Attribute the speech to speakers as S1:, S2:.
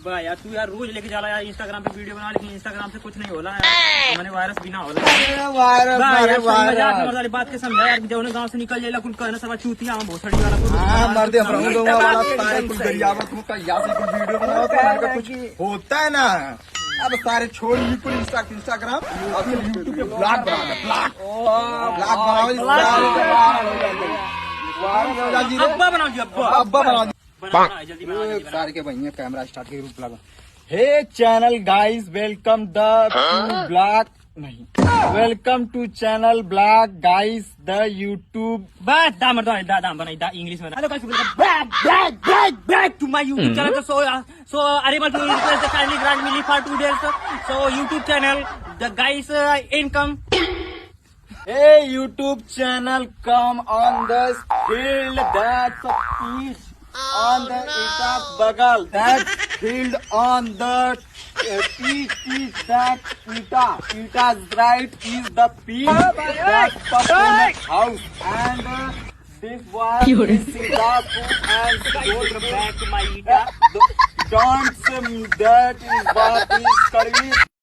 S1: अब्बा यार तू यार रोज लेके जाला यार इंस्टाग्राम पे वीडियो बना, लेकिन इंस्टाग्राम से कुछ नहीं होला यार, मैंने वायरस भी ना होला
S2: वायरस
S1: वाली बात के समझा यार, जब गाँव से निकल जाएगा कुल कहना सब चूतिया भोसड़ी वाला
S2: मर्दे वीडियो बनाओ तो कुछ होता है ना। अब सारे छोड़ इंस्टाग्राम और यूट्यूब पे ब्लॉग बनाओ
S1: अब्बा बनाओ जी,
S2: अब्बा बनाओ
S1: जल्दी बनाओ
S2: सारे के भैया कैमरा स्टार्ट के रूप लगा। Hey channel guys, welcome the blog नहीं, welcome to channel blog guys the YouTube.
S1: बस दाम बना इंग्लिश में। Hello guys, back to my YouTube channel. So arable to kindly grant me for 2 days। So YouTube channel the guys income.
S2: Hey YouTube channel, come on the field that's a piece on the Ita Bagal. That field on the piece that Ita's right is the piece that performance house and this was Singapore and
S1: Welcome back to my Ita.
S2: don't that is what is service.